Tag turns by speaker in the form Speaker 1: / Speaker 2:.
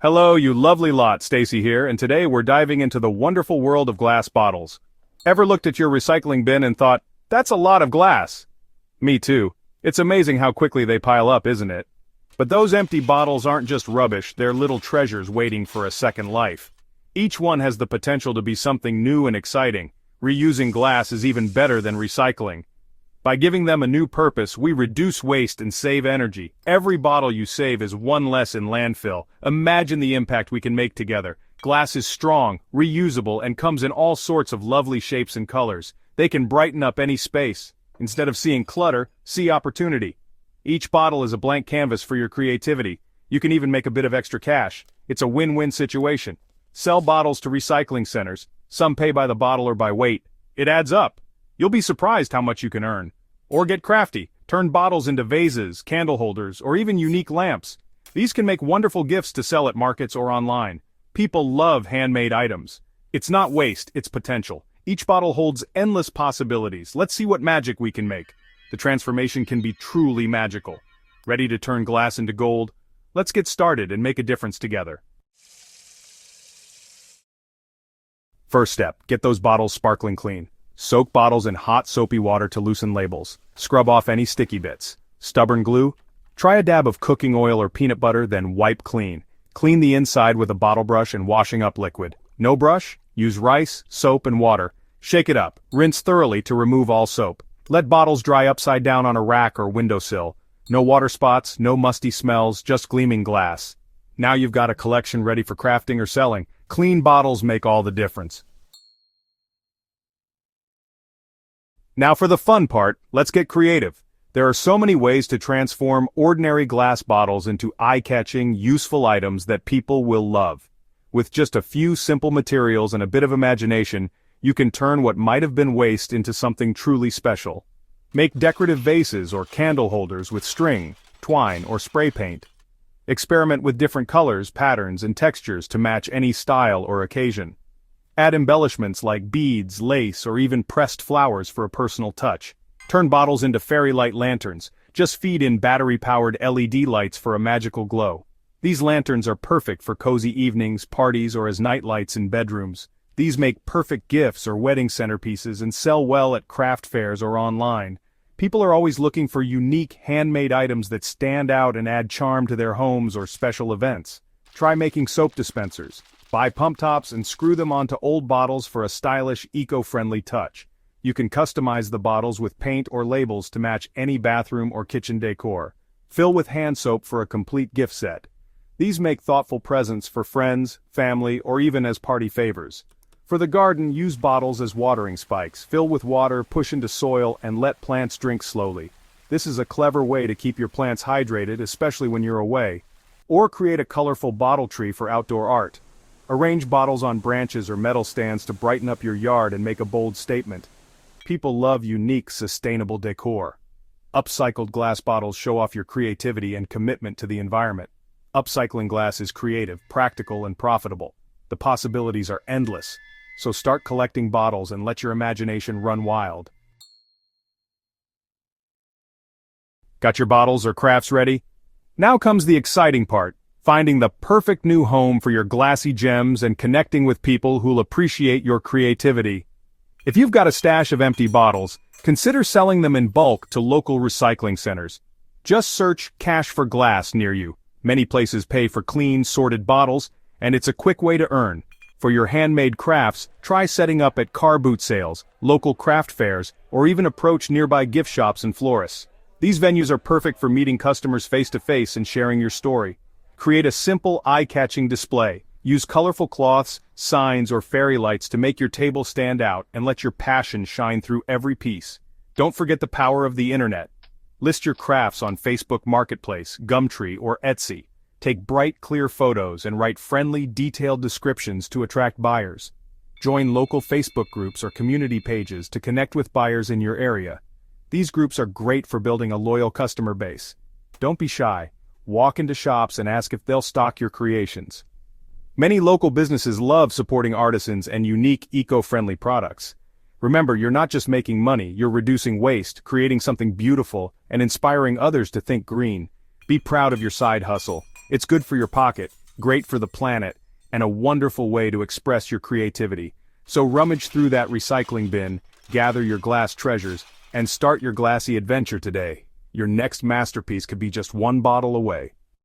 Speaker 1: Hello, you lovely lot, Stacy here, and today we're diving into the wonderful world of glass bottles. Ever looked at your recycling bin and thought, that's a lot of glass? Me too. It's amazing how quickly they pile up, isn't it? But those empty bottles aren't just rubbish, they're little treasures waiting for a second life. Each one has the potential to be something new and exciting. Reusing glass is even better than recycling. By giving them a new purpose, we reduce waste and save energy. Every bottle you save is one less in landfill. Imagine the impact we can make together. Glass is strong, reusable, and comes in all sorts of lovely shapes and colors. They can brighten up any space. Instead of seeing clutter, see opportunity. Each bottle is a blank canvas for your creativity. You can even make a bit of extra cash. It's a win-win situation. Sell bottles to recycling centers. Some pay by the bottle or by weight. It adds up. You'll be surprised how much you can earn. Or get crafty. Turn bottles into vases, candle holders, or even unique lamps. These can make wonderful gifts to sell at markets or online. People love handmade items. It's not waste, it's potential. Each bottle holds endless possibilities. Let's see what magic we can make. The transformation can be truly magical. Ready to turn glass into gold? Let's get started and make a difference together. First step, get those bottles sparkling clean. Soak bottles in hot soapy water to loosen labels. Scrub off any sticky bits. Stubborn glue? Try a dab of cooking oil or peanut butter, then wipe clean. Clean the inside with a bottle brush and washing up liquid. No brush? Use rice, soap, and water. Shake it up. Rinse thoroughly to remove all soap. Let bottles dry upside down on a rack or windowsill. No water spots, no musty smells, just gleaming glass. Now you've got a collection ready for crafting or selling. Clean bottles make all the difference. Now for the fun part, let's get creative. There are so many ways to transform ordinary glass bottles into eye-catching, useful items that people will love. With just a few simple materials and a bit of imagination, you can turn what might have been waste into something truly special. Make decorative vases or candle holders with string, twine, or spray paint. Experiment with different colors, patterns, and textures to match any style or occasion. Add embellishments like beads, lace, or even pressed flowers for a personal touch. Turn bottles into fairy light lanterns. Just feed in battery-powered LED lights for a magical glow. These lanterns are perfect for cozy evenings, parties, or as night lights in bedrooms. These make perfect gifts or wedding centerpieces and sell well at craft fairs or online. People are always looking for unique, handmade items that stand out and add charm to their homes or special events. Try making soap dispensers. Buy pump tops and screw them onto old bottles for a stylish, eco-friendly touch. You can customize the bottles with paint or labels to match any bathroom or kitchen decor. Fill with hand soap for a complete gift set. These make thoughtful presents for friends, family, or even as party favors. For the garden, use bottles as watering spikes. Fill with water, push into soil, and let plants drink slowly. This is a clever way to keep your plants hydrated, especially when you're away. Or create a colorful bottle tree for outdoor art. Arrange bottles on branches or metal stands to brighten up your yard and make a bold statement. People love unique, sustainable decor. Upcycled glass bottles show off your creativity and commitment to the environment. Upcycling glass is creative, practical, and profitable. The possibilities are endless. So start collecting bottles and let your imagination run wild. Got your bottles or crafts ready? Now comes the exciting part. Finding the perfect new home for your glassy gems and connecting with people who'll appreciate your creativity. If you've got a stash of empty bottles, consider selling them in bulk to local recycling centers. Just search Cash for Glass near you. Many places pay for clean, sorted bottles, and it's a quick way to earn. For your handmade crafts, try setting up at car boot sales, local craft fairs, or even approach nearby gift shops and florists. These venues are perfect for meeting customers face-to-face and sharing your story. Create a simple, eye-catching display. Use colorful cloths, signs, or fairy lights to make your table stand out and let your passion shine through every piece. Don't forget the power of the internet. List your crafts on Facebook Marketplace, Gumtree, or Etsy. Take bright, clear photos and write friendly, detailed descriptions to attract buyers. Join local Facebook groups or community pages to connect with buyers in your area. These groups are great for building a loyal customer base. Don't be shy. Walk into shops and ask if they'll stock your creations. Many local businesses love supporting artisans and unique, eco-friendly products. Remember, you're not just making money, you're reducing waste, creating something beautiful, and inspiring others to think green. Be proud of your side hustle. It's good for your pocket, great for the planet, and a wonderful way to express your creativity. So rummage through that recycling bin, gather your glass treasures, and start your glassy adventure today. Your next masterpiece could be just one bottle away.